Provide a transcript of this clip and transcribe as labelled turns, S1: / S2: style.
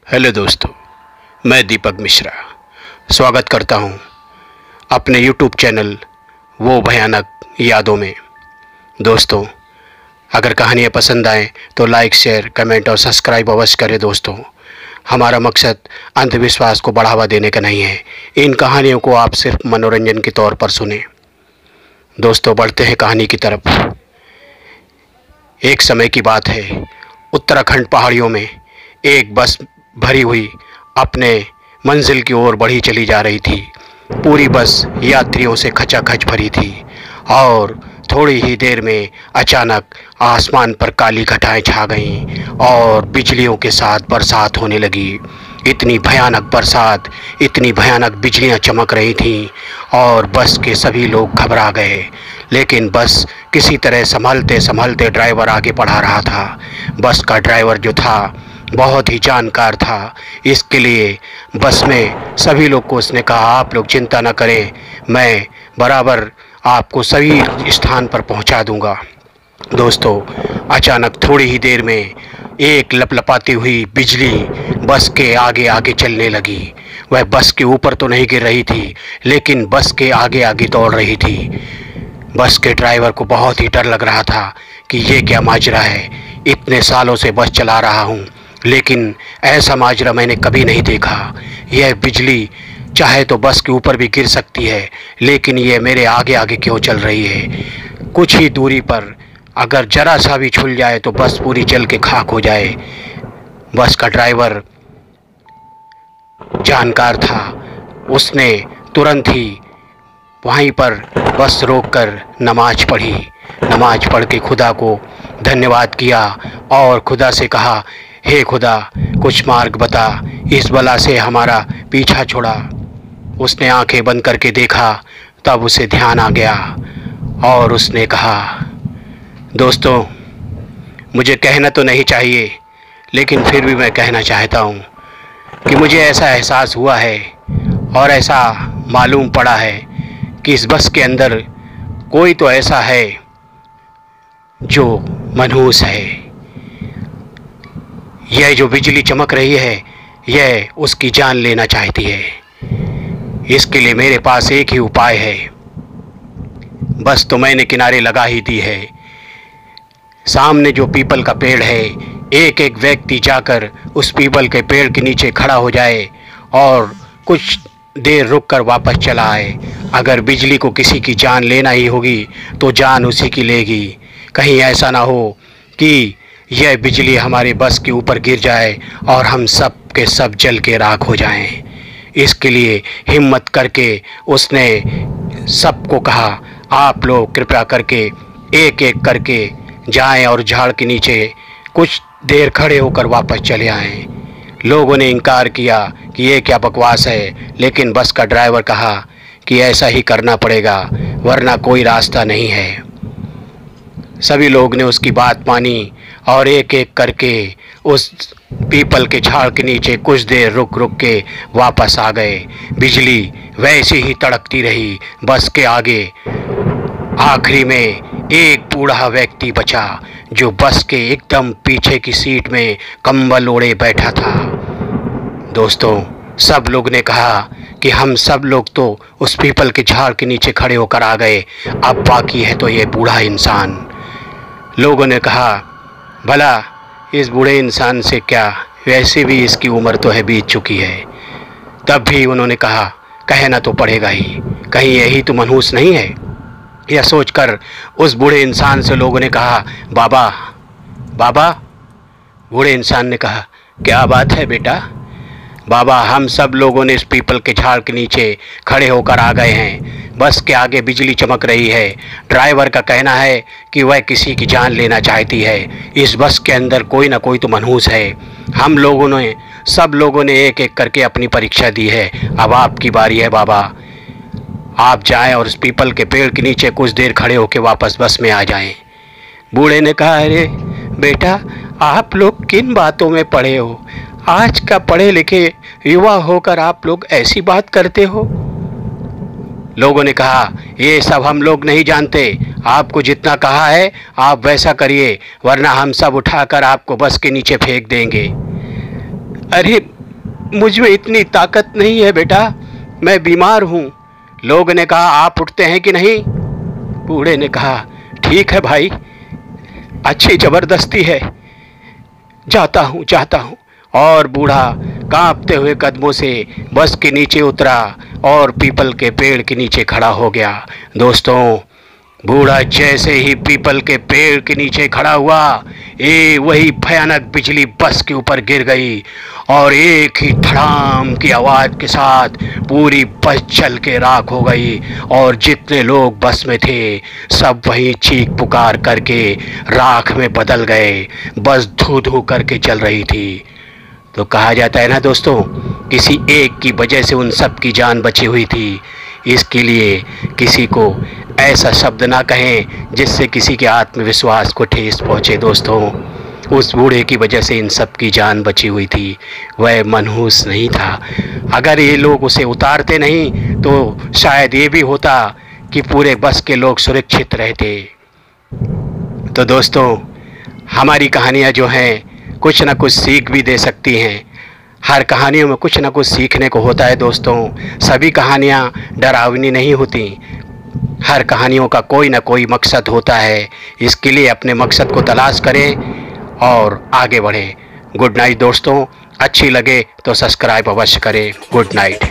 S1: Hello दोस्तों, मैं दीपक मिश्रा स्वागत करता हूं अपने YouTube चैनल वो भयानक यादों में। दोस्तों, अगर कहानियाँ पसंद आएँ तो लाइक, शेयर, कमेंट और सब्सक्राइब अवश्य करें। दोस्तों, हमारा मकसद अंधविश्वास को बढ़ावा देने का नहीं है। इन कहानियों को आप सिर्फ मनोरंजन के तौर पर सुनें। दोस्तों, बढ़ते हैं कहानी की तरफ। एक समय की बात है, उत्तराखंड पहाड़ियों में एक बस भरी हुई अपने मंजिल की ओर बढ़ी चली जा रही थी। पूरी बस यात्रियों से खचाखच भरी थी और थोड़ी ही देर में अचानक आसमान पर काली घटाएं छा गईं और बिजलियों के साथ बरसात होने लगी। इतनी भयानक बरसात, इतनी भयानक बिजलियां चमक रही थीं और बस के सभी लोग घबरा गए। लेकिन बस किसी तरह संभलते संभलते ड्राइवर आगे बढ़ा रहा था। बस का ड्राइवर जो था बहुत ही जानकार था, इसके लिए बस में सभी लोग को उसने कहा, आप लोग चिंता न करें, मैं बराबर आपको सही स्थान पर पहुंचा दूंगा। दोस्तों, अचानक थोड़ी ही देर में एक लपलपाती हुई बिजली बस के आगे आगे चलने लगी। वह बस के ऊपर तो नहीं गिर रही थी, लेकिन बस के आगे आगे दौड़ रही थी। बस के ड्राइवर को बहुत ही डर लग रहा था कि ये क्या माजरा है। इतने सालों से बस चला रहा हूँ, लेकिन ऐसा माजरा मैंने कभी नहीं देखा। यह बिजली चाहे तो बस के ऊपर भी गिर सकती है, लेकिन ये मेरे आगे आगे क्यों चल रही है। कुछ ही दूरी पर अगर जरा सा भी छूट जाए तो बस पूरी जल के खाक हो जाए। बस का ड्राइवर जानकार था, उसने तुरंत ही वहीं पर बस रोककर नमाज पढ़ी। नमाज पढ़ के खुदा को धन्यवाद किया और खुदा से कहा, हे खुदा, कुछ मार्ग बता, इस बला से हमारा पीछा छोड़ा। उसने आंखें बंद करके देखा, तब उसे ध्यान आ गया और उसने कहा, दोस्तों, मुझे कहना तो नहीं चाहिए, लेकिन फिर भी मैं कहना चाहता हूँ कि मुझे ऐसा एहसास हुआ है और ऐसा मालूम पड़ा है कि इस बस के अंदर कोई तो ऐसा है जो मनहूस है। यह जो बिजली चमक रही है, यह उसकी जान लेना चाहती है। इसके लिए मेरे पास एक ही उपाय है। बस तो मैंने किनारे लगा ही दी है। सामने जो पीपल का पेड़ है, एक एक व्यक्ति जाकर उस पीपल के पेड़ के नीचे खड़ा हो जाए और कुछ देर रुककर वापस चला आए। अगर बिजली को किसी की जान लेना ही होगी तो जान उसी की लेगी। कहीं ऐसा ना हो कि यह बिजली हमारे बस के ऊपर गिर जाए और हम सब के सब जल के राख हो जाएं। इसके लिए हिम्मत करके उसने सबको कहा, आप लोग कृपया करके एक एक करके जाएं और झाड़ के नीचे कुछ देर खड़े होकर वापस चले आएं। लोगों ने इनकार किया कि ये क्या बकवास है, लेकिन बस का ड्राइवर कहा कि ऐसा ही करना पड़ेगा, वरना कोई रास्ता नहीं है। सभी लोग ने उसकी बात मानी और एक एक करके उस पीपल के झाड़ के नीचे कुछ देर रुक रुक के वापस आ गए। बिजली वैसी ही तड़कती रही बस के आगे। आखिरी में एक बूढ़ा व्यक्ति बचा जो बस के एकदम पीछे की सीट में कंबल ओढ़े बैठा था। दोस्तों, सब लोग ने कहा कि हम सब लोग तो उस पीपल के झाड़ के नीचे खड़े होकर आ गए, अब बाकी है तो ये बूढ़ा इंसान। लोगों ने कहा, भला इस बूढ़े इंसान से क्या, वैसे भी इसकी उम्र तो है बीत चुकी है। तब भी उन्होंने कहा, कहना तो पड़ेगा ही, कहीं यही तो मनहूस नहीं है। यह सोचकर उस बूढ़े इंसान से लोगों ने कहा, बाबा बाबा। बूढ़े इंसान ने कहा, क्या बात है बेटा? बाबा, हम सब लोगों ने इस पीपल के झाड़ के नीचे खड़े होकर आ गए हैं। बस के आगे बिजली चमक रही है। ड्राइवर का कहना है कि वह किसी की जान लेना चाहती है। इस बस के अंदर कोई ना कोई तो मनहूस है। हम लोगों ने, सब लोगों ने एक एक करके अपनी परीक्षा दी है। अब आपकी बारी है बाबा, आप जाएं और इस पीपल के पेड़ के नीचे कुछ देर खड़े होकर वापस बस में आ जाएं। बूढ़े ने कहा, अरे बेटा, आप लोग किन बातों में पड़े हो? आज का पढ़े लिखे युवा होकर आप लोग ऐसी बात करते हो? लोगों ने कहा, ये सब हम लोग नहीं जानते, आपको जितना कहा है आप वैसा करिए, वरना हम सब उठाकर आपको बस के नीचे फेंक देंगे। अरे मुझ में इतनी ताकत नहीं है बेटा, मैं बीमार हूँ। लोगों ने कहा, आप उठते हैं कि नहीं? बूढ़े ने कहा, ठीक है भाई, अच्छी ज़बरदस्ती है, जाता हूँ। और बूढ़ा कांपते हुए कदमों से बस के नीचे उतरा और पीपल के पेड़ के नीचे खड़ा हो गया। दोस्तों, बूढ़ा जैसे ही पीपल के पेड़ के नीचे खड़ा हुआ, वही भयानक बिजली बस के ऊपर गिर गई और एक ही धड़ाम की आवाज़ के साथ पूरी बस जल के राख हो गई और जितने लोग बस में थे सब वहीं चीख पुकार करके राख में बदल गए। बस धू धू करके चल रही थी। तो कहा जाता है ना दोस्तों, किसी एक की वजह से उन सब की जान बची हुई थी। इसके लिए किसी को ऐसा शब्द ना कहें जिससे किसी के आत्मविश्वास को ठेस पहुँचे। दोस्तों, उस बूढ़े की वजह से इन सब की जान बची हुई थी, वह मनहूस नहीं था। अगर ये लोग उसे उतारते नहीं तो शायद ये भी होता कि पूरे बस के लोग सुरक्षित रहते। तो दोस्तों, हमारी कहानियाँ जो हैं कुछ ना कुछ सीख भी दे सकती हैं। हर कहानियों में कुछ ना कुछ सीखने को होता है दोस्तों। सभी कहानियाँ डरावनी नहीं होती, हर कहानियों का कोई ना कोई मकसद होता है। इसके लिए अपने मकसद को तलाश करें और आगे बढ़ें। गुड नाइट दोस्तों, अच्छी लगे तो सब्सक्राइब अवश्य करें। Good night.